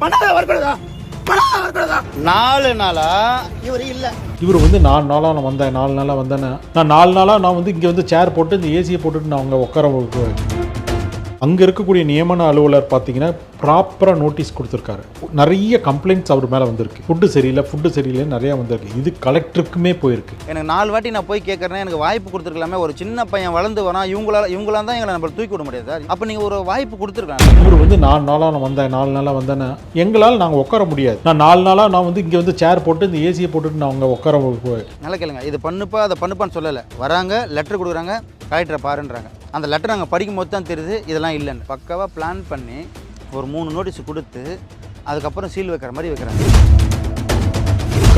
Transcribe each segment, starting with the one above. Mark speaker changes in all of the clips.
Speaker 1: 4 நாளா இவர் இல்ல.
Speaker 2: இவர் வந்து 4 நாளாக நான் வந்தேன், 4 நாளாக வந்தேன்னு நான் 4 நாளாக நான் வந்து இங்கே வந்து சேர் போட்டு இந்த ஏசியை போட்டுட்டு நான் அவங்க உட்கார அங்கே இருக்கக்கூடிய நியமன அலுவலர் பார்த்தீங்கன்னா ப்ராப்பராக நோட்டீஸ் கொடுத்துருக்காரு. நிறைய கம்ப்ளைண்ட்ஸ் அவர் மேலே வந்திருக்கு. ஃபுட்டு சரியில்லை நிறையா வந்திருக்கு. இது கலெக்டருக்குமே போயிருக்கு.
Speaker 1: எனக்கு 4 வாட்டி நான் போய் கேட்குறேன், எனக்கு வாய்ப்பு கொடுத்துருக்கலாமே. ஒரு சின்ன பையன் வளர்ந்து வரான், இவங்களாம் தான் எங்களை நம்ம தூக்கி விட முடியாது சார். அப்போ நீங்கள் ஒரு வாய்ப்பு கொடுத்துருக்காங்க.
Speaker 2: இவர் வந்து 4 நாளாக நான் வந்தேன், 4 நாளாக வந்தேன்னு எங்களால் நாங்கள் உட்கார முடியாது. நான் 4 நாளாக நான் வந்து இங்கே வந்து சேர் போட்டு இந்த ஏசியை போட்டுட்டு நான் அவங்க உட்கார
Speaker 1: நல்லா கேளுங்க. இது பண்ணுப்பா அதை பண்ணுப்பான்னு சொல்லலை. வராங்க, லெட்டர் கொடுக்குறாங்க, கலெக்டரை பாருன்றாங்க. அந்த லெட்டர் நாங்கள் படிக்கும் போது தான் தெரியுது இதெல்லாம் இல்லைன்னு. பக்காவாக பிளான் பண்ணி ஒரு 3 நோட்டீஸ் கொடுத்து அதுக்கப்புறம் சீல் வைக்கிற மாதிரி வைக்கிறாங்க.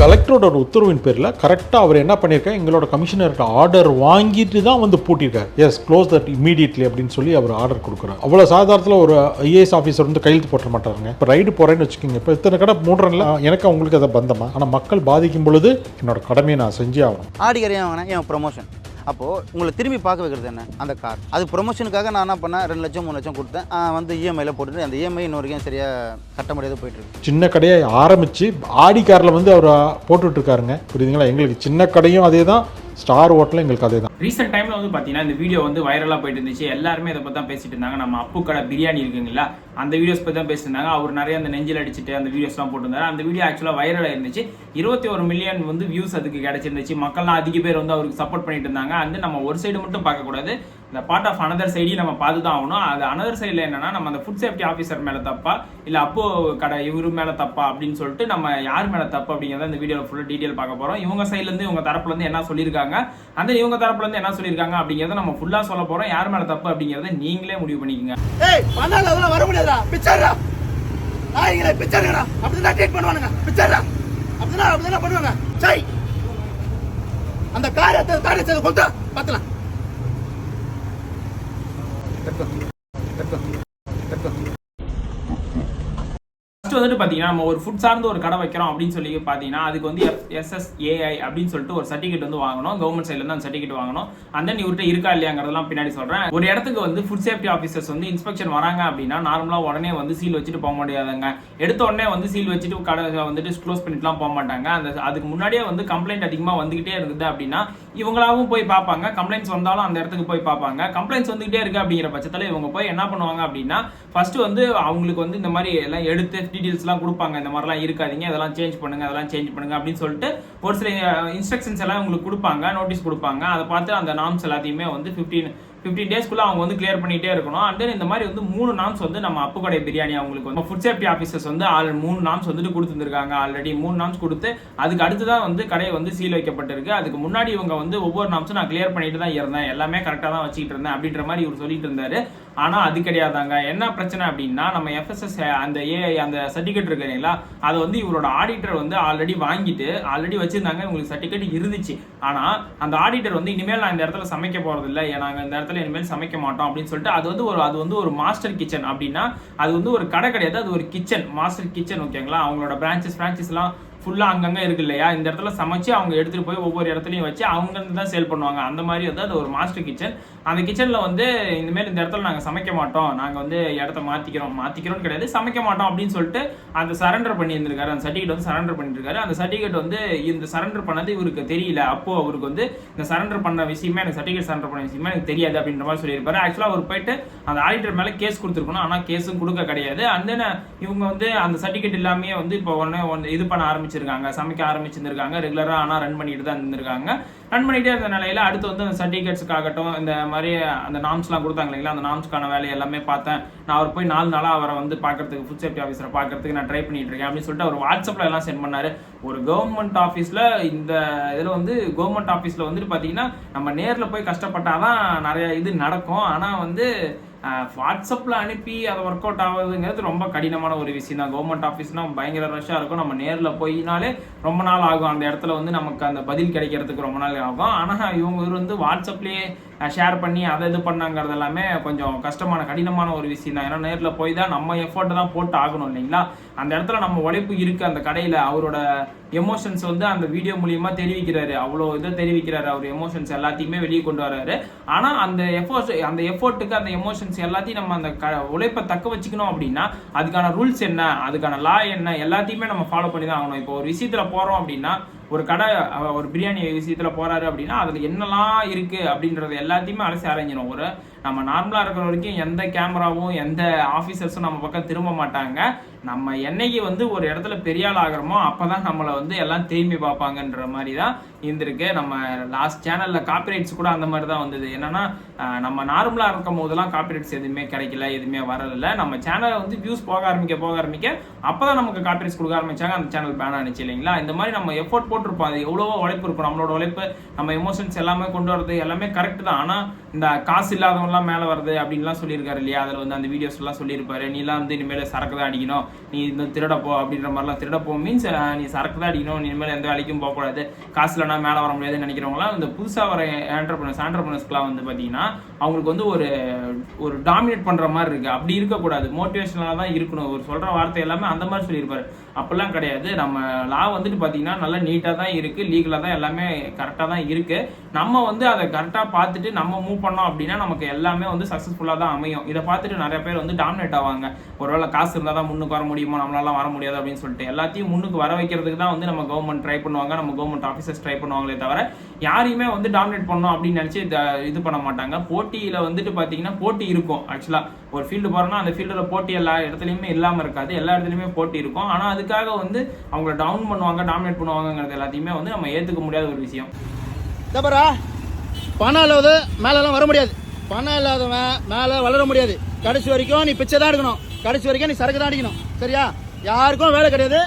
Speaker 2: கலெக்டரோட உத்தரவின் பேரில் கரெக்டாக அவர் என்ன பண்ணியிருக்காரு, எங்களோட கமிஷனர்கிட்ட ஆர்டர் வாங்கிட்டு தான் வந்து பூட்டியிருக்காரு. எஸ், க்ளோஸ் தட் இமீடியட்லி அப்படின்னு சொல்லி அவர் ஆர்டர் கொடுக்குறாரு. அவ்வளோ சாதாரணத்தில் ஒரு ஐஏஎஸ் ஆஃபீஸர் வந்து கையெழுத்து போட்ட மாட்டாருங்க. இப்போ ரைடு போகிறேன்னு வச்சுக்கோங்க, இப்போ இத்தனை கடை மூடுறேன்ல, எனக்கு அவங்களுக்கு அதை பந்தமா. ஆனால் மக்கள் பாதிக்கும் பொழுது என்னோட கடமையை நான் செஞ்சே ஆகணும்.
Speaker 1: ஆடிக்கரையாக வாங்கினேன், என் ப்ரொமோஷன். அப்போது உங்களை திரும்பி பார்க்க வைக்கிறது என்ன, அந்த கார். அது ப்ரொமோஷனுக்காக நான் என்ன பண்ணேன், 2 லட்சம் 3 லட்சம் கொடுத்தேன். வந்து இஎம்ஐயில் போட்டுட்டு அந்த இஎம்ஐ இன்னொரு வரைக்கும் சரியாக கட்ட முடியாது போயிட்டுருக்கு.
Speaker 2: சின்ன கடையை ஆரம்பித்து ஆடி காரில் வந்து அவர் போட்டுட்ருக்காருங்க. புரியுதுங்களா? எங்களுக்கு சின்ன கடையும் அதே தான், ஸ்டார் ஹோட்டலும் எங்களுக்கு அதே தான்.
Speaker 3: ரீசெண்ட் டைமில் வந்து பார்த்தீங்கன்னா இந்த வீடியோ வந்து வைரலாக போயிட்டு இருந்துச்சு. எல்லாருமே இதை பற்றி தான் பேசிட்டு இருந்தாங்க. நம்ம அப்பு கடை பிரியாணி இருக்குங்களா, அந்த வீடியோஸ் பற்றி தான் பேசிட்டு இருந்தாங்க. அவர் நிறைய அந்த நெஞ்சில் அடிச்சுட்டு அந்த வீடியோஸ்லாம் போட்டிருந்தாரு. அந்த வீடியோ ஆக்சுவலாக வைரலாக இருந்துச்சு. 21 மில்லியன் வந்து வியூஸ் அதுக்கு கிடைச்சிருந்துச்சு. மக்கள்லாம் அதிக பேர் வந்து அவருக்கு சப்போர்ட் பண்ணிட்டு இருந்தாங்க. வந்து நம்ம ஒரு சைடு மட்டும் பார்க்கக்கூடாது, இந்த பார்ட் ஆஃப் அனதர் சைடையும் நம்ம பார்த்து தான் ஆகணும். அது அனதர் சைடில் என்னன்னா, நம்ம அந்த ஃபுட் சேஃப்டி ஆஃபீஸர் மேலே தப்பா இல்லை அப்போ கடை இவரு மேலே தப்பா அப்படின்னு சொல்லிட்டு நம்ம யார் மேலே தப்பு அப்படிங்கிறத இந்த வீடியோவில் ஃபுல்லாக டீட்டெயில் பார்க்க போகிறோம். இவங்க சைட்லேருந்து இவங்க தரப்புலேருந்து என்ன சொல்லியிருக்காங்க, அந்த இவங்க தரப்புலேருந்து என்ன சொல்லியிருக்காங்க அப்படிங்கிறத நம்ம ஃபுல்லாக சொல்ல போகிறோம். யார் மேலே தப்பு அப்படிங்கிறத நீங்களே முடிவு பண்ணிக்கோங்க.
Speaker 4: வர முடியாதா, பிச்சர்ரா நாய்களே, பிச்சர்ரா அப்படிதான் ட்ரீட் பண்ணுவானுங்க. பிச்சர்ரா அப்படிதான் பண்ணுவாங்க. சை அந்த காரியத்தை கொண்டா பார்த்தலாம்.
Speaker 3: வந்துட்டு பார்த்தீங்கன்னா நம்ம ஒரு ஃபுட் சார்ந்து ஒரு கடை வைக்கிறோம் அப்படின்னு சொல்லி பார்த்தீங்கன்னா அதுக்கு வந்து FSSAI அப்படின்னு சொல்லிட்டு ஒரு சர்டிஃபிகேட் வந்து வாங்கணும். கவர்மெண்ட் சைட்லேருந்து அந்த சர்டிஃபிகேட் வாங்கணும். அந்த இவர்கிட்ட இருக்கா இல்லையாங்கிறதெல்லாம் பின்னாடி சொல்கிறேன். ஒரு இடத்துக்கு வந்து ஃபுட் சேஃப்டி ஆஃபீஸர்ஸ் வந்து இன்ஸ்பெக்ஷன் வராங்க அப்படின்னா நார்மலாக உடனே வந்து சீல் வச்சுட்டு போக முடியாதுங்க. எடுத்த உடனே வந்து சீல் வச்சுட்டு கடை வந்துட்டு க்ளோஸ் பண்ணிட்டுலாம் போக மாட்டாங்க. அதுக்கு முன்னாடியே வந்து கம்ப்ளைண்ட் அதிகமாக வந்துகிட்டே இருக்குது அப்படின்னா இவங்களாவும் போய் பார்ப்பாங்க. கம்ப்ளைண்ட்ஸ் வந்தாலும் அந்த இடத்துக்கு போய் பார்ப்பாங்க. கம்ப்ளைண்ட்ஸ் வந்துகிட்டே இருக்கு அப்படிங்கிற பட்சத்தில் இவங்க போய் என்ன பண்ணுவாங்க அப்படின்னா ஃபர்ஸ்ட் வந்து அவங்களுக்கு வந்து இந்த மாதிரி எல்லாம் எடுத்து டீடைல்ஸ்லாம் கொடுப்பாங்க. இந்த மாதிரிலாம் இருக்காதீங்க, இதெல்லாம் சேஞ்ச் பண்ணுங்க, அதெல்லாம் சேஞ்ச் பண்ணுங்க அப்படின்னு சொல்லிட்டு ஒரு சில இன்ஸ்ட்ரக்ஷன்ஸ் எல்லாம் உங்களுக்கு கொடுப்பாங்க, நோட்டீஸ் கொடுப்பாங்க. அதை பார்த்து அந்த நார்ம்ஸ் எல்லாத்தையுமே வந்து 15 டேஸ்க்குள்ள அவங்க வந்து கிளியர் பண்ணிட்டே இருக்கணும். அண்ட் தென் இந்த மாதிரி வந்து 3 நாம்ஸ் வந்து நம்ம அப்பு கடை பிரியாணி அவங்களுக்கு வந்து ஃபுட் சேஃப்டி ஆஃபீஸர்ஸ் வந்து 3 நாம்ஸ் வந்துட்டு கொடுத்துருக்காங்க. ஆல்ரெடி 3 நாம்ஸ் கொடுத்து அதுக்கு அடுத்துதான் வந்து கடை வந்து சீல் வைக்கப்பட்டிருக்கு. அதுக்கு முன்னாடி இவங்க வந்து ஒவ்வொரு நாம்ஸும் நான் கிளியர் பண்ணிட்டு தான் இருந்தேன், எல்லாமே கரெக்டாக தான் வச்சுக்கிட்டு இருந்தேன் அப்படின்ற மாதிரி இவர் சொல்லிட்டு இருந்தாரு. ஆனால் அது கிடையாதாங்க. என்ன பிரச்சனை அப்படின்னா நம்ம FSS அந்த AI அந்த சர்டிஃபிகேட் இருக்கு இல்லைங்களா, அதை வந்து இவரோட ஆடிட்டர் வந்து ஆல்ரெடி வாங்கிட்டு ஆல்ரெடி வச்சிருந்தாங்க. உங்களுக்கு சர்டிஃபிகேட் இருந்துச்சு. ஆனால் அந்த ஆடிட்டர் வந்து இனிமேல் நான் இந்த இடத்துல சமைக்க போறது இல்லை, நாங்கள் இந்த இடத்துல இனிமேல் சமைக்க மாட்டோம் அப்படின்னு சொல்லிட்டு அது வந்து ஒரு மாஸ்டர் கிச்சன் அப்படின்னா அது வந்து ஒரு கடை கிடையாது, அது ஒரு கிச்சன், மாஸ்டர் கிச்சன். ஓகேங்களா? அவங்களோட பிரான்ச்சஸ்லாம் ஃபுல்லாக அங்கங்கே இருக்கு இல்லையா, இந்த இடத்துல சமைச்சு அவங்க எடுத்துகிட்டு போய் ஒவ்வொரு இடத்துலையும் வச்சு அவங்க தான் சேல் பண்ணுவாங்க. அந்த மாதிரி வந்து அது ஒரு மாஸ்டர் கிச்சன். அந்த கிச்சனில் வந்து இனிமேல் இந்த இடத்துல நாங்கள் சமைக்க மாட்டோம், நாங்கள் வந்து இடத்த மாற்றிக்கிறோம்னு கிடையாது, சமைக்க மாட்டோம் அப்படின்னு சொல்லிட்டு அந்த சரண்டர் பண்ணியிருந்திருக்காரு. அந்த சர்டிஃபிகேட் வந்து சரண்டர் பண்ணியிருக்காரு. அந்த சர்டிஃபிகேட் வந்து இந்த சரண்டர் பண்ணது இவருக்கு தெரியல. அப்போ அவருக்கு வந்து இந்த சரண்டர் பண்ண விஷயமே எனக்கு சர்டிஃபிகேட் சரண்டர் பண்ண விஷயமே எனக்கு தெரியாது அப்படின்ற மாதிரி சொல்லியிருப்பாரு. ஆக்சுவலாக அவர் போயிட்டு அந்த ஆடிட்டர் மேலே கேஸ் கொடுத்துருக்கணும், ஆனால் கேஸும் கொடுக்க கிடையாது. அண்ட் தென் இவங்க வந்து அந்த சர்டிஃபிகேட் எல்லாமே வந்து இப்போ ஒன்று இது பண்ண ஆரம்பிச்சிருக்காங்க, சமைக்க ஆரம்பிச்சிருக்காங்க. ரெகுலராக ஆனால் ரன் பண்ணிட்டு தான் இருந்திருக்காங்க. ரன் பண்ணிட்டே இருந்த நிலையில அடுத்து வந்து அந்த சர்டிஃபிகேட்ஸ்க்காகட்டும் இந்த மாதிரி அந்த நாம்ஸ்லாம் கொடுத்தாங்க இல்லைங்களா, அந்த நாம்ஸ்க்கான வேலை எல்லாமே பார்த்தேன். நான் அவர் போய் 4 நாளாக அவரை வந்து பார்க்கறதுக்கு ஃபுட் சேஃப்டி ஆஃபீஸரை பார்க்கறதுக்கு நான் ட்ரை பண்ணிட்டு இருக்கேன் அப்படின்னு சொல்லிட்டு அவர் வாட்ஸ்அப்பில் எல்லாம் சென்ட் பண்ணாரு. ஒரு கவர்மெண்ட் ஆஃபீஸில் இந்த இதில் வந்து கவர்மெண்ட் ஆஃபீஸில் வந்துட்டு பார்த்தீங்கன்னா நம்ம நேரில் போய் கஷ்டப்பட்டாதான் நிறைய இது நடக்கும். ஆனால் வந்து வாட்ஸ்அப்பில் அனுப்பி அதை ஒர்க் அவுட் ஆகுதுங்கிறது ரொம்ப கடினமான ஒரு விஷயம் தான். கவர்மெண்ட் ஆஃபீஸ்னால் பயங்கர ரஷ்ஷாக இருக்கும். நம்ம நேரில் போயினாலே ரொம்ப நாள் ஆகும். அந்த இடத்துல வந்து நமக்கு அந்த பதில் கிடைக்கிறதுக்கு ரொம்ப நாள் ஆகும். ஆனால் இவர் வந்து வாட்ஸ்அப்லேயே ஷேர் பண்ணி அதை இது பண்ணாங்கிறது எல்லாமே கொஞ்சம் கடினமான ஒரு விஷயம் தான். ஏன்னா நேரில் போய் தான் நம்ம எஃபோர்ட் தான் போட்டு ஆகணும் இல்லைங்களா. அந்த இடத்துல நம்ம உழைப்பு இருக்குது அந்த கடையில். அவரோட எமோஷன்ஸ் வந்து அந்த வீடியோ மூலியமா தெரிவிக்கிறாரு, அவ்வளோ இதை தெரிவிக்கிறாரு, அவர் எமோஷன்ஸ் எல்லாத்தையுமே வெளியே கொண்டு வர்றாரு. ஆனால் அந்த எஃபோர்ட்டுக்கு அந்த எமோஷன்ஸ் எல்லாத்தையும் நம்ம அந்த உழைப்பை தக்க வச்சுக்கணும் அப்படின்னா அதுக்கான ரூல்ஸ் என்ன, அதுக்கான லா என்ன, எல்லாத்தையுமே நம்ம ஃபாலோ பண்ணி தான் ஆகணும். இப்போ ஒரு விஷயத்தில் போகிறோம் அப்படின்னா, ஒரு கடை ஒரு பிரியாணி விஷயத்தில் போகிறாரு அப்படின்னா அதில் என்னெல்லாம் இருக்குது அப்படின்றது எல்லாத்தையுமே அலசி ஆராய்ஞ்சணும். ஒரு நம்ம நார்மலாக இருக்கிற வரைக்கும் எந்த கேமராவும் எந்த ஆஃபீஸர்ஸும் நம்ம பக்கம் திரும்ப மாட்டாங்க. நம்ம என்னைக்கு வந்து ஒரு இடத்துல பெரிய ஆள் ஆகிறோமோ அப்போ தான் நம்மளை வந்து எல்லாம் திரும்பி பார்ப்பாங்கன்ற மாதிரி தான் இருந்திருக்கு. நம்ம லாஸ்ட் சேனலில் காப்பிரைட்ஸ் கூட அந்த மாதிரி தான் வந்தது. என்னன்னா நம்ம நார்மலாக இருக்கும் போதெல்லாம் காப்பிரைட்ஸ் எதுவுமே கிடைக்கல, எதுவுமே வரதில்லை. நம்ம சேனலை வந்து வியூஸ் போக ஆரம்பிக்க அப்போ தான் நமக்கு காப்பிரைட்ஸ் கொடுக்க ஆரம்பிச்சாங்க, அந்த சேனல் பேன் ஆனிச்சு இல்லைங்களா. இந்த மாதிரி நம்ம எஃபோர்ட் போட்டிருப்போம், அது எவ்வளவோ உழைப்பு இருக்கும், நம்மளோட உழைப்பு, நம்ம எமோஷன்ஸ் எல்லாமே கொண்டு வரது எல்லாமே கரெக்ட் தான். ஆனால் இந்த காசு இல்லாதவங்கலாம் மேலே வருது அப்படின்லாம் சொல்லியிருக்காரு இல்லையா. அதில் வந்து அந்த வீடியோஸ் எல்லாம் சொல்லியிருப்பாரு, நீலாம் வந்து இனிமேல் சரக்கு தான் அடிக்கணும், நீ இந்த திருடப்போ அப்படின்ற மாதிரிலாம். திருடப்போ மீன்ஸ் நீ சரக்கு தான் அடிக்கணும், நீ இனிமேல் எந்த வேலைக்கும் போகக்கூடாது, காசு இல்லைனா மேலே வர முடியாதுன்னு நினைக்கிறவங்களாம் இந்த புதுசாக வர ஆண்டர்பிரினர்ஸ்க்குலாம் வந்து பார்த்தீங்கன்னா அவங்களுக்கு வந்து ஒரு டாமினேட் பண்ணுற மாதிரி இருக்குது. அப்படி இருக்கக்கூடாது, மோட்டிவேஷனலாக தான் இருக்கணும். ஒரு சொல்கிற வார்த்தை எல்லாமே அந்த மாதிரி சொல்லியிருப்பாரு. அப்படிலாம் கிடையாது. நம்ம லா வந்துட்டு பார்த்தீங்கன்னா நல்லா நீட்டாக தான் இருக்குது, லீகலாக தான் எல்லாமே கரெக்டாக தான் இருக்குது. நம்ம வந்து அதை கரெக்டாக பார்த்துட்டு நம்ம மூவ் பண்ணோம் அப்படின்னா நமக்கு எல்லாமே வந்து சக்ஸஸ்ஃபுல்லாக தான் அமையும். இதை பார்த்துட்டு நிறைய பேர் வந்து டாமினேட் ஆவாங்க. ஒருவேளை காசு இருந்தால் தான் முன்னுக்கு வர முடியுமோ, நம்மளாலாம் வர முடியாது அப்படின்னு சொல்லிட்டு எல்லாத்தையும் முன்னுக்கு வர வைக்கிறதுக்கு தான் வந்து நம்ம கவர்மெண்ட் ட்ரை பண்ணுவாங்க, நம்ம கவர்மெண்ட் ஆஃபீஸர்ஸ் ட்ரை பண்ணுவாங்களே தவிர யாரையுமே வந்து டாமினேட் பண்ணோம் அப்படின்னு நினச்சி இது பண்ண மாட்டாங்க. போட்டியில் வந்துட்டு பார்த்தீங்கன்னா போட்டி இருக்கும். ஆக்சுவலாக ஒரு ஃபீல்டு போகிறோன்னா அந்த ஃபீல்டில் போட்டி எல்லா இடத்துலையுமே இல்லாமல் இருக்காது, எல்லா இடத்துலையுமே போட்டி இருக்கும். ஆனால் அதுக்காக வந்து அவங்கள டவுன் பண்ணுவாங்க, டாமினேட் பண்ணுவாங்கிறது எல்லாத்தையுமே வந்து நம்ம ஏற்றுக்க முடியாத ஒரு விஷயம்.
Speaker 4: தப்பரா பணம் இல்லாத மேலெல்லாம் வர முடியாது, பணம் இல்லாதவன் மேலே வளர முடியாது. கடைசி வரைக்கும் நீ பிச்சை தான் எடுக்கணும், கடைசி வரைக்கும் நீ சரக்கு தான் அடிக்கணும். சரியா? யாருக்கும் வேலை கிடையாது.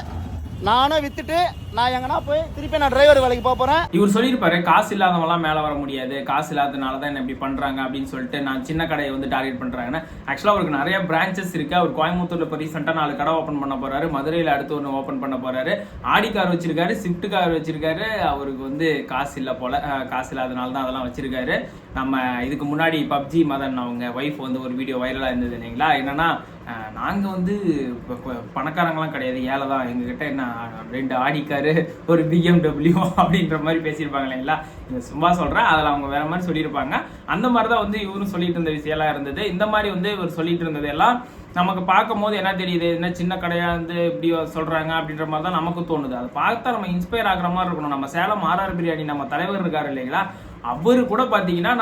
Speaker 4: நானே வித்துட்டு நான் எங்கன்னா போய் திருப்பி நான் டிரைவர் வேலைக்கு போக போறேன்.
Speaker 3: இவர் சொல்லியிருப்பாரு, காசு இல்லாதவங்களாம் மேலே வர முடியாது, காசு இல்லாதனால தான் என்ன இப்படி பண்றாங்க அப்படின்னு சொல்லிட்டு நான் சின்ன கடையை வந்து டார்கெட் பண்றாங்கன்னா. ஆக்சுவலாக அவருக்கு நிறைய பிரான்ச்சஸ் இருக்கு. அவர் கோயம்புத்தூர்ல இப்போ ரீசெண்டாக 4 கடை ஓப்பன் பண்ண போறாரு, மதுரையில் அடுத்து ஒன்று ஓப்பன் பண்ண போறாரு, ஆடி கார் வச்சிருக்காரு, ஸ்விஃப்ட் கார் வச்சிருக்காரு. அவருக்கு வந்து காசு இல்லை போல, காசு இல்லாதனால தான் அதெல்லாம் வச்சிருக்காரு. நம்ம இதுக்கு முன்னாடி பப்ஜி மதன் அவங்க ஒய்ஃப் வந்து ஒரு வீடியோ வைரலாக இருந்தது இல்லைங்களா. என்னன்னா நாங்கள் வந்து பணக்காரங்களாம் கிடையாது, ஏழை தான், எங்ககிட்ட என்ன 2 ஆடி காரு ஒரு BMW அப்படின்ற மாதிரி பேசியிருப்பாங்க இல்லைங்களா. இங்கே சும்மா சொல்கிறேன், அதில் அவங்க வேற மாதிரி சொல்லியிருப்பாங்க. அந்த மாதிரி தான் வந்து இவரும் சொல்லிட்டு இருந்த விஷயம்லாம் இருந்தது. இந்த மாதிரி வந்து இவர் சொல்லிட்டு இருந்தது எல்லாம் நமக்கு பார்க்கும் போது என்ன தெரியுது, என்ன சின்ன கடையாக வந்து இப்படி சொல்கிறாங்க அப்படின்ற மாதிரி தான் நமக்கு தோணுது. அதை பார்த்தா நம்ம இன்ஸ்பயர் ஆகிற மாதிரி இருக்கணும். நம்ம சேலம் RR பிரியாணி நம்ம தலைவர் இருக்காரு இல்லைங்களா, அவரு கூட பார்த்தீங்கன்னா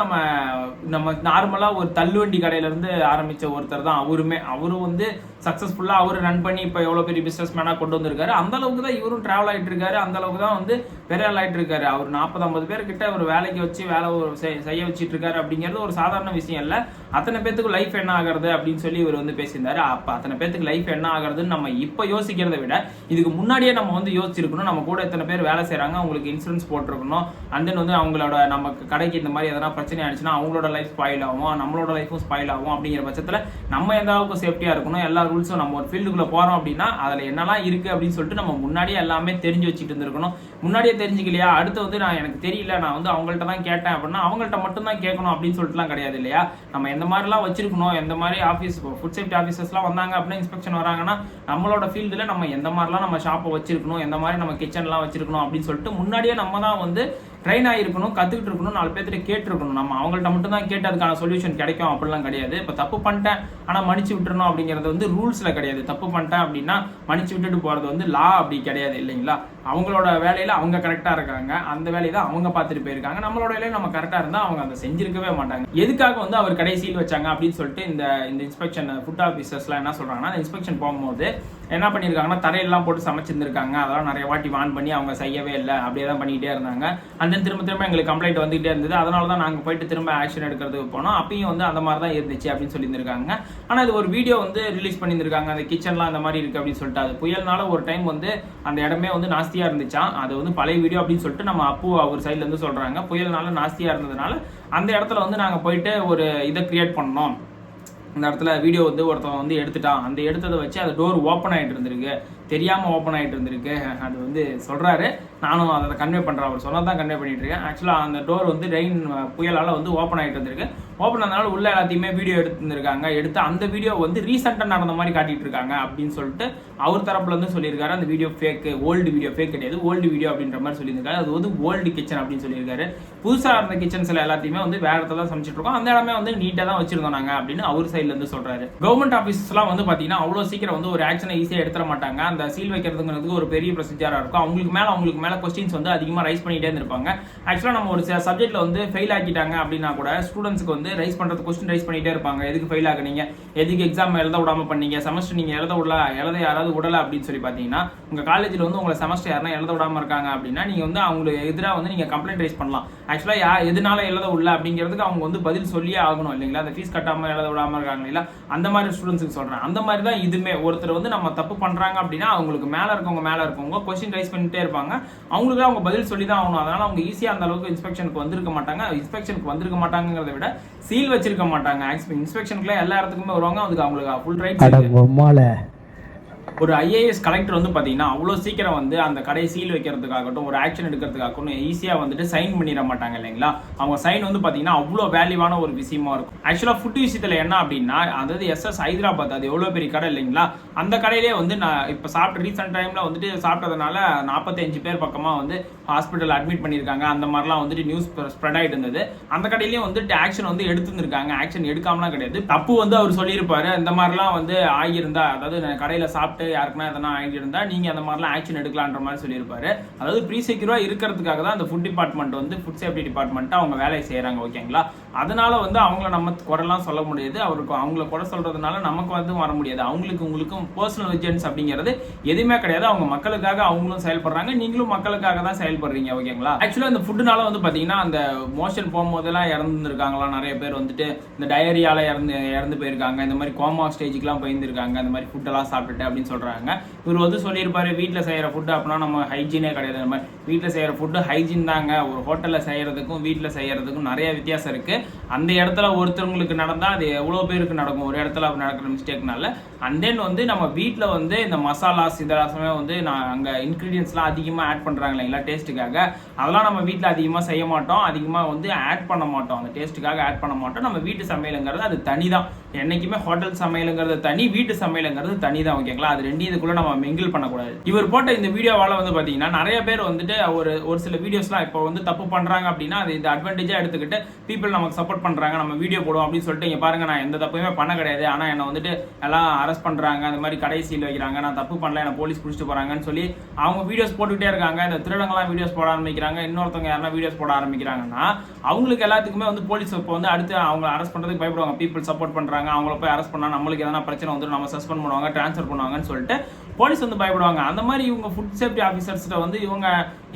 Speaker 3: நம்ம நார்மலாக ஒரு தள்ளுவண்டி கடையிலேருந்து ஆரம்பித்த ஒருத்தர் தான் அவருமே. அவரும் வந்து சக்ஸஸ்ஃபுல்லாக அவர் ரன் பண்ணி இப்போ எவ்வளோ பெரிய பிஸ்னஸ் மேனாக கொண்டு வந்திருக்காரு. அந்த அளவுக்கு தான் இவரும் ட்ராவல் ஆகிட்டு இருக்காரு, அந்த அளவுக்கு தான் வந்து பெரிய ஆள் ஆகிட்டு இருக்காரு. அவர் 40-50 பேர்கிட்ட ஒரு வேலைக்கு வச்சு வேலை செய்ய வச்சுட்டு இருக்காரு அப்படிங்கிறது ஒரு சாதாரண விஷயம் இல்லை. அத்தனை பேத்துக்கு லைஃப் என்ன ஆகிறது அப்படின்னு சொல்லி இவர் வந்து பேசியிருந்தாரு. அப்போ அத்தனை பேத்துக்கு லைஃப் என்ன ஆகுறதுன்னு நம்ம இப்போ யோசிக்கிறத விட இதுக்கு முன்னாடியே நம்ம வந்து யோசிச்சிருக்கணும். நம்ம கூட எத்தனை பேர் வேலை செய்கிறாங்க, அவங்களுக்கு இன்சூரன்ஸ் போட்டிருக்கணும், அண்ட் தென் வந்து அவங்களோட நமக்கு கடைக்கு இந்த மாதிரி எதனா பிரச்சனை ஆயிடுச்சுன்னா அவங்களோட லைஃப் ஸ்பாயில் ஆகும், நம்மளோட லைஃபும் ஸ்பாயில் ஆகும். அப்படிங்கிற பட்சத்தில் நம்ம எந்த அளவுக்கு சேஃப்டியாக இருக்கணும், எல்லா ரூல்ஸும் நம்ம ஒரு ஃபீல்டுக்குள்ளே போகிறோம் அப்படின்னா அதில் என்னெல்லாம் இருக்குது அப்படின்னு சொல்லிட்டு நம்ம முன்னாடியே எல்லாமே தெரிஞ்சு வச்சுட்டு இருந்திருக்கணும். முன்னாடியே தெரிஞ்சுக்கலையா, அடுத்து வந்து நான் எனக்கு தெரியல, நான் வந்து அவங்கள்ட்ட தான் கேட்டேன் அப்படின்னா அவங்கள்ட்ட மட்டும் தான் கேட்கணும் அப்படின்னு சொல்லிட்டுலாம் கிடையாது இல்லையா. நம்ம எந்த மாதிரிலாம் வச்சிருக்கணும், எந்த மாதிரி ஆஃபீஸ் ஃபுட் சேஃப்டி ஆஃபீஸர்ஸ்லாம் வந்தாங்க அப்படின்னா இன்ஸ்பெக்ஷன் வராங்கன்னா நம்மளோட ஃபீல்டில் நம்ம எந்த மாதிரிலாம் நம்ம ஷாப்பை வச்சிருக்கணும், எந்த மாதிரி நம்ம கிச்சன்லாம் வச்சிருக்கணும் அப்படின்னு சொல்லிட்டு முன்னாடியே நம்ம தான் வந்து ட்ரெயின் ஆகிருக்கணும், கற்றுக்கிட்டு இருக்கணும், 4 பேர்கிட்ட கேட்டுருக்கணும். நம்ம அவங்கள்ட்ட மட்டும் தான் கேட்டு அதுக்கான சொல்யூஷன் கிடைக்கும் அப்படிலாம் கிடையாது. இப்போ தப்பு பண்ணிட்டேன் ஆனால் மன்னிச்சு விட்டுறணும் அப்படிங்கிறது வந்து ரூல்ஸில் கிடையாது. தப்பு பண்ணிட்டேன் அப்படின்னா மன்னிச்சு விட்டுட்டு போகிறது வந்து லா அப்படி கிடையாது இல்லைங்களா. அவங்களோட வேலையில் அவங்க கரெக்டாக இருக்காங்க, அந்த வேலையை தான் அவங்க பார்த்துட்டு போயிருக்காங்க. நம்மளோட வேலையில் நம்ம கரெக்டாக இருந்தால் அவங்க அதை செஞ்சிருக்கவே மாட்டாங்க. எதுக்காக வந்து அவர் கடைசியில் வச்சாங்க அப்படின்னு சொல்லிட்டு இந்த இன்ஸ்பெக்ஷன் ஃபுட் ஆஃபீஸர்ஸ்லாம் என்ன சொல்கிறாங்கன்னா, இன்ஸ்பெக்ஷன் போகும்போது என்ன பண்ணியிருக்காங்கன்னா தரையெல்லாம் போட்டு சமைச்சிருந்துருக்காங்க. அதெல்லாம் நிறைய வாட்டி வான் பண்ணி அவங்க செய்யவே இல்லை, அப்படியே தான் பண்ணிக்கிட்டே இருந்தாங்க. அந்த திரும்ப எங்களுக்கு கம்ப்ளைண்ட் வந்துகிட்டே இருந்தது. அதனால தான் நாங்கள் போயிட்டு திரும்ப ஆக்ஷன் எடுக்கிறதுக்கு போனோம். அப்பயும் வந்து அந்த மாதிரி தான் இருந்துச்சு அப்படின்னு சொல்லியிருந்திருக்காங்க. ஆனால் இது ஒரு வீடியோ வந்து ரிலீஸ் பண்ணியிருக்காங்க, அந்த கிச்சன்லாம் அந்த மாதிரி இருக்குது அப்படின்னு சொல்லிட்டு. அது புயல்னால ஒரு டைம் வந்து அந்த இடமே வந்து நாஸ்தியாக இருந்துச்சான். அது வந்து பழைய வீடியோ அப்படின்னு சொல்லிட்டு நம்ம அப்பு அவர் சைட்லேருந்து சொல்கிறாங்க. புயல்னால நாஸ்தியாக இருந்ததுனால அந்த இடத்துல வந்து நாங்கள் போயிட்டு ஒரு இதை கிரியேட் பண்ணோம். இந்த இடத்துல வீடியோ வந்து ஒருத்தவங்க வந்து எடுத்துட்டான், அந்த எடுத்ததை வச்சு அது டோர் ஓப்பன் ஆகிட்டு இருந்திருக்கு, தெரியாமல் ஓப்பன் ஆகிட்டு இருந்திருக்கு. அது வந்து சொல்கிறாரு, நானும் அதை கன்வே பண்ணுறேன். அவர் சொன்னால் தான் கன்வே பண்ணிட்டு இருக்கேன். ஆக்சுவலாக அந்த டோர் வந்து ரெயின் புயலால் வந்து ஓப்பன் ஆகிட்டு இருந்திருக்கு. ஓப்பன் ஆனதுனால உள்ள எல்லாத்தையுமே வீடியோ எடுத்துருக்காங்க. எடுத்து அந்த வீடியோ வந்து ரீசெண்டாக நடந்த மாதிரி காட்டிட்டு இருக்காங்க அப்படின்னு சொல்லிட்டு அவர் தரப்புலேருந்து சொல்லியிருக்காரு. அந்த video fake, old video fake கிடையாது, ஓல்டு வீடியோ அப்படின்ற மாதிரி சொல்லியிருக்காரு. அது வந்து ஓல்டு கிச்சன் அப்படின்னு சொல்லியிருக்காரு. புதுசாக இருந்த கிச்சன்ஸில் எல்லாத்தையுமே வந்து வேற இடத்துல தான் சமைச்சிட்டு இருக்கோம், அந்த இடமே வந்து நீட்டாக தான் வச்சிருந்தோம் நாங்கள் அப்படின்னு அவர் சைட்லேருந்து சொல்கிறாரு. கவர்மெண்ட் ஆஃபீஸ்லாம் வந்து பார்த்தீங்கன்னா அவ்வளோ சீக்கிரம் வந்து ஒரு ஆக்ஷனை ஈஸியாக எடுத்துட மாட்டாங்க. அந்த சீல் வைக்கிறதுங்கிறதுக்கு ஒரு பெரிய ப்ரொசீஜராக இருக்கும். அவங்களுக்கு மேலே கொஸ்டின்ஸ் வந்து அதிகமாக ரைஸ் பண்ணிகிட்டே இருந்திருப்பாங்க. ஆக்சுவலாக நம்ம ஒரு சப்ஜெக்ட்டில் வந்து ஃபெயில் ஆக்கிட்டாங்க அப்படின்னா கூட ஸ்டூடெண்ட்ஸ்க்கு வந்து ரைஸ் பண்ணுறது கொஸ்டின் ரைஸ் பண்ணிகிட்டே இருப்பாங்க. எதுக்கு ஃபெயில் ஆகுனீங்க, எதுக்கு எக்ஸாம் எழுத விடாமல் பண்ணீங்க, செமஸ்டர் நீங்கள் எழுத யாராவது விடலை அப்படின்னு சொல்லி பார்த்தீங்கன்னா உங்கள் காலேஜில் வந்து உங்களை செமஸ்டர் யாருன்னா எழுத விடாமல் இருக்காங்க அப்படின்னா நீங்கள் வந்து அவங்களுக்கு எதிராக வந்து நீங்கள் கம்ப்ளைண்ட் ரைஸ் பண்ணலாம். ஆக்சுவலாக எதனால எழுத விடல அப்படிங்கிறதுக்கு அவங்க வந்து பதில் சொல்லியே ஆகணும் இல்லைங்களா. அந்த ஃபீஸ் கட்டாமல் எழுத விடாமல் இருக்காங்க இல்லைங்களா, அந்த மாதிரி ஸ்டூடெண்ட்ஸுக்கு சொல்கிறேன். அந்த மாதிரி தான் இதுமே ஒருத்தர் வந்து நம்ம தப்பு பண்ணுறாங்க அப்படின்னா அவங்களுக்கு மேலே இருக்கவங்க கொஸ்டின் ரைஸ் பண்ணிட்டே இருப்பாங்க. அவங்களுக்கு அவங்க பதில் சொல்லி தான் ஆகணும். அதனால் அவங்க ஈஸியாக அந்த அளவுக்கு இன்ஸ்பெக்ஷனுக்கு வந்திருக்க மாட்டாங்கிறத விட சீல் வச்சிருக்க மாட்டாங்க. இன்ஸ்பெக்ஷனுக்குலாம் எல்லா இடத்துக்குமே வருவாங்க. அதுக்கு அவங்களுக்கு ஃபுல் ரைட்ஸ். ஒரு ஐஏஎஸ் கலெக்டர் வந்து பார்த்தீங்கன்னா அவ்வளோ சீக்கிரம் வந்து அந்த கடையை சீல் வைக்கிறதுக்காகட்டும் ஒரு ஆக்ஷன் எடுக்கிறதுக்காகட்டும் ஈஸியாக வந்துட்டு சைன் பண்ணிட மாட்டாங்க இல்லைங்களா. அவங்க சைன் வந்து பார்த்தீங்கன்னா அவ்வளோ வேல்யூவான ஒரு விஷயமா இருக்கும். ஆக்சுவலாக ஃபுட் விஷயத்தில் என்ன அப்படின்னா, அதாவது எஸ்எஸ் ஹைதராபாத், அது எவ்வளோ பெரிய கடை இல்லைங்களா, அந்த கடையிலே வந்து நான் இப்போ சாப்பிட்ட ரீசெண்ட் டைமில் வந்துட்டு சாப்பிட்டதுனால 45 பேர் பக்கமாக வந்து ஹாஸ்பிட்டல் அட்மிட் பண்ணியிருக்காங்க. அந்த மாதிரிலாம் வந்துட்டு நியூஸ் ஸ்ப்ரெட் ஆகிட்டு இருந்தது. அந்த கடையிலேயும் வந்துட்டு ஆக்ஷன் வந்து எடுத்துருந்துருக்காங்க. ஆக்ஷன் எடுக்காமலாம் கிடையாது. தப்பு வந்து அவர் சொல்லியிருப்பாரு, இந்த மாதிரிலாம் வந்து ஆகியிருந்தா, அதாவது கடையில் சாப்பிட்டு யாருக்குன்னா எதனா ஆகியிருந்தா நீங்க அந்த மாதிரிலாம் ஆக்ஷன் எடுக்கலான்ற மாதிரி சொல்லியிருப்பாரு. அதாவது ப்ரீ செக்யூரா இருக்கிறதுக்காக தான் அந்த ஃபுட் டிபார்ட்மெண்ட் வந்து ஃபுட் சேஃப்டி டிபார்ட்மெண்ட் அவங்க வேலையை செய்யறாங்க. ஓகேங்களா. அதனால வந்து அவங்கள நம்ம குறைலாம் சொல்ல முடியாது. அவங்கள குறை சொல்றதுனால நமக்கு வந்து வர முடியாது. உங்களுக்கும் பர்சனல் விஜென்ஸ் அப்படிங்கிறது எதுவுமே கிடையாது. அவங்க மக்களுக்காக அவங்களும் செயல்படுறாங்க, நீங்களும் மக்களுக்காக தான் செயல்படுறீங்க. ஓகேங்களா. ஆக்சுவலா இந்த ஃபுட்னால வந்து பாத்தீங்கன்னா அந்த மோஷன் போகும்போதெல்லாம் இறந்துருக்காங்களா நிறைய பேர், வந்துட்டு இந்த டயரியால இறந்து போயிருக்காங்க, இந்த மாதிரி கோமா ஸ்டேஜுக்குலாம் போயிருந்திருக்காங்க இந்த மாதிரி ஃபுட் எல்லாம் சாப்பிட்டுட்டு அப்படின்னு சொல்றாங்க. இவர் வந்து சொல்லியிருப்பாரு, வீட்டில் செய்யற ஃபுட் அப்படின்னா நம்ம ஹைஜீனே கிடையாது. நம்ம வீட்டில் செய்யற ஃபுட்டு ஹைஜீன் தாங்க. ஒரு ஹோட்டலில் செய்யறதுக்கும் வீட்டில் செய்யறதுக்கும் நிறைய வித்தியாசம் இருக்கு. அந்த இடத்துல ஒருத்தவங்களுக்கு நடந்தா அது எவ்வளோ பேருக்கு நடக்கும், ஒரு இடத்துல அப்படி நடக்கிற மிஸ்டேக்னால. அண்ட் தென் வந்து நம்ம வீட்டில் வந்து இந்த மசாலாஸ் இதெல்லாமே வந்து அங்கே இன்க்ரீடியன்ஸ்லாம் அதிகமாக ஆட் பண்ணுறாங்க இல்லைங்களா டேஸ்ட்டுக்காக. அதெல்லாம் நம்ம வீட்டில் அதிகமாக செய்ய மாட்டோம், அதிகமாக வந்து ஆட் பண்ண மாட்டோம், அந்த டேஸ்ட்டுக்காக ஆட் பண்ண மாட்டோம். நம்ம வீட்டு சமையலுங்கிறது அது தனி தான். என்னைக்குமே ஹோட்டல் சமையலுங்கிறது தனி, வீட்டு சமையலுங்கிறது தனி தான். ஓகேங்களா. அது ரெண்டு இதுக்குள்ள நம்ம மிங்கிள் பண்ணக்கூடாது. இவர் போட்ட இந்த வீடியோவால வந்து பாத்தீங்கன்னா நிறைய பேர் வந்துட்டு ஒரு சில வீடியோஸ்லாம் இப்போ வந்து தப்பு பண்றாங்க அப்படின்னா அது இந்த அட்வான்டேஜா எடுத்துக்கிட்டு பீப்புள் நமக்கு சப்போர்ட் பண்றாங்க, நம்ம வீடியோ போடுவோம் அப்படின்னு சொல்லிட்டு இங்க பாருங்க நான் எந்த தப்புமே பண்ண கிடையாது, ஆனா என்ன வந்துட்டு எல்லாம் அரெஸ்ட் பண்றாங்க, அந்த மாதிரி கடைசியில் வைக்கிறாங்க, நான் தப்பு பண்ணல, என்ன போலீஸ் பிடிச்சிட்டு போறாங்கன்னு சொல்லி அவங்க வீடியோஸ் போட்டுக்கிட்டே இருக்காங்க. இந்த திருடங்களாம் வீடியோஸ் போட ஆரம்பிக்கிறாங்க, இன்னொருத்தவங்க யாரா வீடியோஸ் போட ஆரம்பிக்கிறாங்கன்னா அவங்களுக்கு எல்லாத்துக்குமே வந்து போலீஸ் இப்போ வந்து அடுத்து அவங்க அரெஸ்ட் பண்றதுக்கு பயப்படுவாங்க. பீப்புள் சப்போர்ட் பண்றாங்க, அவங்கள போய் அரெஸ்ட் பண்ணா நம்மளுக்கு எதனா பிரச்சனை வந்து நம்ம சஸ்பெண்ட் பண்ணுவாங்க, ட்ரான்ஸ்ஃபர் பண்ணுவாங்கன்னு சொல்லிட்டு போலீஸ் வந்து பயப்படுவாங்க. அந்த மாதிரி இவங்க ஃபுட் சேஃப்டி ஆஃபீஸர்ஸ்ட்ட வந்து இவங்க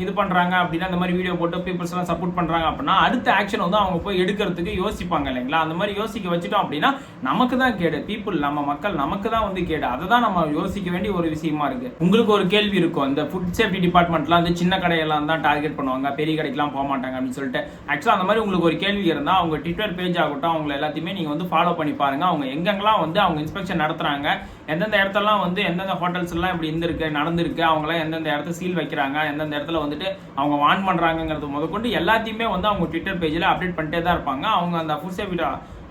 Speaker 3: இது பண்றாங்க அப்படின்னா, அந்த மாதிரி வீடியோ போட்டு பீப்புள்ஸ் எல்லாம் சப்போர்ட் பண்றாங்க அப்படின்னா அடுத்த ஆக்ஷன் வந்து அவங்க போய் எடுக்கிறதுக்கு யோசிப்பாங்க இல்லைங்களா. அந்த மாதிரி யோசிக்க வச்சுட்டோம் அப்படின்னா நமக்கு தான் கேடு, பீப்புள் நம்ம மக்கள் நமக்கு தான் வந்து கேடு. அதை தான் நம்ம யோசிக்க வேண்டிய ஒரு விஷயமா இருக்கு. உங்களுக்கு ஒரு கேள்வி இருக்கும், இந்த ஃபுட் சேஃப்டி டிபார்ட்மெண்ட்லாம் வந்து சின்ன கடையெல்லாம் தான் டார்கெட் பண்ணுவாங்க, பெரிய கடைக்கெல்லாம் போக மாட்டாங்க அப்படின்னு சொல்லிட்டு. ஆக்சுவலாக அந்த மாதிரி உங்களுக்கு ஒரு கேள்வி இருந்தால் அவங்க ட்விட்டர் பேஜ் ஆகட்டும் அவங்க எல்லாத்தையுமே நீங்கள் வந்து ஃபாலோ பண்ணி பாருங்க. அவங்க எங்கெங்கெல்லாம் வந்து அவங்க இன்ஸ்பெக்ஷன் நடத்துறாங்க, எந்தெந்த இடத்தெல்லாம் வந்து எந்தெந்த ஹோட்டல்ஸ் எல்லாம் இப்படி நடந்திருக்கு, அவங்களாம் எந்தெந்த இடத்துல சீல் வைக்கிறாங்க, எந்தெந்த இடத்துல வந்துட்டு அவங்க வான் பண்றாங்கிறது முதற்கொண்டு எல்லாத்தையுமே வந்து அவங்க ட்விட்டர் பேஜில் அப்டேட் பண்ணிட்டே தான் இருப்பாங்க. அவங்க அந்த ஃபுட் சேஃப்டி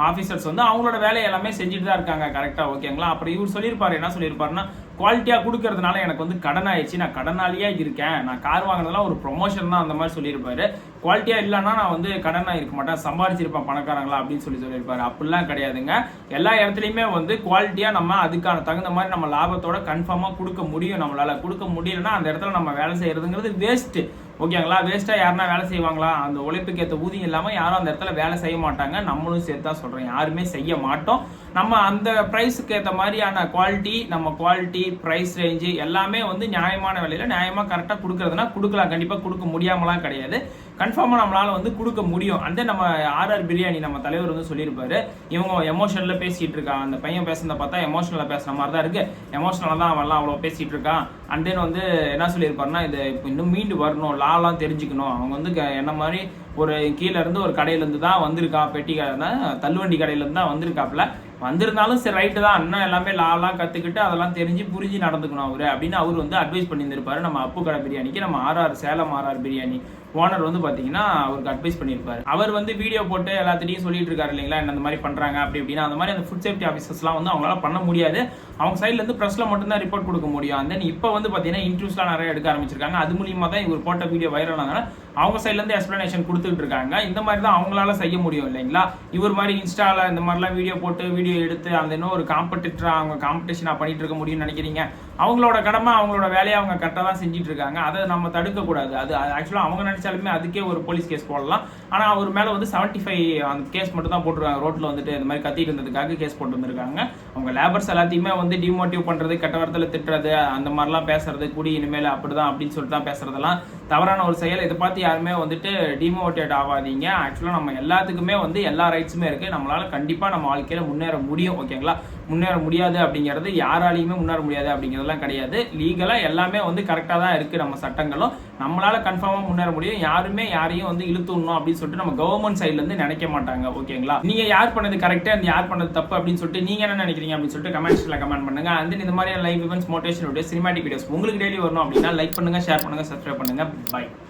Speaker 3: ஆஃபீஸர்ஸ் வந்து அவங்களோட வேலையை எல்லாமே செஞ்சுட்டு தான் இருக்காங்க கரெக்டா. ஓகேங்களா. அப்புறம் இவர் சொல்லியிருப்பாரு, என்ன சொல்லியிருப்பாருன்னா, குவாலிட்டியா கொடுக்கறதுனால எனக்கு வந்து கடன் ஆயிடுச்சு, நான் கடனாளியா இருக்கேன், நான் கார் வாங்கினதெல்லாம் ஒரு ப்ரொமோஷன் தான், அந்த மாதிரி சொல்லியிருப்பாரு. குவாலிட்டியா இல்லைன்னா நான் வந்து கடனா இருக்க மாட்டேன், சம்பாதிச்சிருப்பேன் பணக்காரங்களா அப்படின்னு சொல்லியிருப்பாரு. அப்படிலாம் கிடையாதுங்க. எல்லா இடத்துலையுமே வந்து குவாலிட்டியா நம்ம அதுக்கான தகுந்த மாதிரி நம்ம லாபத்தோட கன்ஃபார்மா கொடுக்க முடியும். நம்மளால கொடுக்க முடியலன்னா அந்த இடத்துல நம்ம வேலை செய்யறதுங்கிறது வேஸ்ட். ஓகேங்களா. வேஸ்டா யாருன்னா வேலை செய்வாங்களா? அந்த உழைப்புக்கு ஏற்ற ஊதியம் இல்லாம யாரும் அந்த இடத்துல வேலை செய்ய மாட்டாங்க. நம்மளும் சேர்த்து தான் சொல்றேன், யாருமே செய்ய மாட்டோம். நம்ம அந்த பிரைஸுக்கு ஏற்ற மாதிரியான குவாலிட்டி, நம்ம குவாலிட்டி பிரைஸ் ரேஞ்சு எல்லாமே வந்து நியாயமான விலையில நியாயமா கரெக்டா கொடுக்கறதுனா கொடுக்கலாம். கண்டிப்பா கொடுக்க முடியாமலாம் கிடையாது, கன்ஃபார்மா நம்மளால வந்து கொடுக்க முடியும். அந்த நம்ம ஆர்ஆர் பிரியாணி நம்ம தலைவர் வந்து சொல்லியிருப்பாரு, இவங்க எமோஷனல்ல பேசிட்டு இருக்கான், அந்த பையன் பேசுறத பார்த்தா எமோஷனலா பேசுற மாதிரி தான் இருக்கு, எமோஷனலா தான் அவன்லாம் அவ்வளவு பேசிட்டு இருக்கான். அண்ட் தென் வந்து என்ன சொல்லியிருப்பாருன்னா, இது இன்னும் மீண்டு வரணும், லாலாம் தெரிஞ்சுக்கணும். அவங்க வந்து என்ன மாதிரி ஒரு கீழே இருந்து ஒரு கடையில இருந்து தான் வந்திருக்கா, பெட்டி கடை தான், தள்ளுவண்டி கடையில இருந்து தான் வந்திருக்காப்ல. வந்திருந்தாலும் சரி ரைட்டு தான், அண்ணன் எல்லாமே லாலாம் கற்றுக்கிட்டு அதெல்லாம் தெரிஞ்சு புரிஞ்சு நடந்துக்கணும் அவரு அப்படின்னு அவர் வந்து அட்வைஸ் பண்ணியிருந்திருப்பாரு நம்ம அப்பு கடை பிரியாணிக்கு. நம்ம சேலம் ஆர்ஆர் பிரியாணி ஓனர் வந்து பார்த்தீங்கன்னா அவருக்கு அட்வைஸ் பண்ணியிருப்பாரு. அவர் வந்து வீடியோ போட்டு எல்லாத்திட்டையும் சொல்லிட்டு இருக்காரு இல்லைங்களா, இந்த மாதிரி பண்ணுறாங்க அப்படி இப்படின்னா. அந்த மாதிரி அந்த ஃபுட் சேஃப்டி ஆஃபீஸர்ஸ்லாம் வந்து அவங்களால பண்ண முடியாது. அவங்க சைட்லேருந்து ப்ரெஸ்ஸில் மட்டும்தான் ரிப்போர்ட் கொடுக்க முடியும். அண்ட் தென் இப்போ வந்து பார்த்தீங்கன்னா இன்டர்வியூஸ்லாம் நிறைய எடுக்க ஆரம்பிச்சிருக்காங்க. அது மூலியமாக தான் இவர் போட்ட வீடியோ வைரல் ஆனால அவங்க சைட்லேருந்து எக்ஸ்ப்ளனேஷன் கொடுத்துட்டு இருக்காங்க. இந்த மாதிரி தான் அவங்களால செய்ய முடியும் இல்லைங்களா. இவர் மாதிரி இன்ஸ்டாவில் இந்த மாதிரிலாம் வீடியோ போட்டு வீடியோ எடுத்து அந்த இன்னும் ஒரு காம்படிட்டராக அவங்க காம்படிஷனாக பண்ணிட்டு இருக்க முடியும்னு நினைக்கிறீங்க? அவங்களோட கடமை அவங்களோட வேலையை அவங்க கரெக்டாக தான் செஞ்சுட்டு இருக்காங்க. அதை நம்ம தடுக்கக்கூடாது. அது ஆக்சுவலாக அவங்க நினைச்சாலுமே அதுக்கே ஒரு போலீஸ் கேஸ் போடலாம். ஆனால் அவர் மேலே வந்து 75 அந்த கேஸ் மட்டும் தான் போட்டிருக்காங்க. ரோட்டில் வந்துட்டு இந்த மாதிரி கத்திட்டு இருந்ததுக்காக கேஸ் போட்டு வந்திருக்காங்க. அவங்க லேபர்ஸ் எல்லாத்தையுமே வந்து டிமோட்டிவ் பண்ணுறது, கெட்ட வார்த்தையில் திட்டுறது, அந்த மாதிரிலாம் பேசுறது, கூடி இனிமேல் அப்படிதான் அப்படின்னு சொல்லிட்டு தான் பேசுறதெல்லாம் தவறான ஒரு செயல். இதை பார்த்து யாருமே வந்துட்டு டிமோட்டிவேட் ஆகாதீங்க. ஆக்சுவலாக நம்ம எல்லாத்துக்குமே வந்து எல்லா ரைட்ஸுமே இருக்குது. நம்மளால கண்டிப்பாக நம்ம வாழ்க்கையில் முன்னேற முடியும். ஓகேங்களா. முன்னேற முடியாது அப்படிங்கிறது யாராலையுமே முன்னேற முடியாது அப்படிங்கிறதுலாம் கிடையாது. லீகலாக எல்லாமே வந்து கரெக்டாக தான் இருக்குது. நம்ம சட்டங்களும் நம்மளால கன்ஃபார்மாக முன்னேற முடியும். யாருமே யாரையும் வந்து இழுத்து விடணும் அப்படின்னு சொல்லிட்டு நம்ம கவர்மெண்ட் சைட்லேருந்து நினைக்க மாட்டாங்க. ஓகேங்களா. நீங்கள் யார் பண்ணது கரெக்டாக அந்த யார் பண்ணது தப்பு அப்படின்னு சொல்லிட்டு நீங்கள் என்ன நினைக்கிறீங்க அப்படின்னு சொல்லிட்டு கமெண்ட்ஸில் கமெண்ட் பண்ணுங்க. அந்த இந்த மாதிரி live events, motivation videos, cinematic videos உங்களுக்கு டெய்லி வரணும் அப்படின்னா லைக் பண்ணுங்க, ஷேர் பண்ணுங்க, சப்ஸ்கிரைப் பண்ணுங்க. Bye.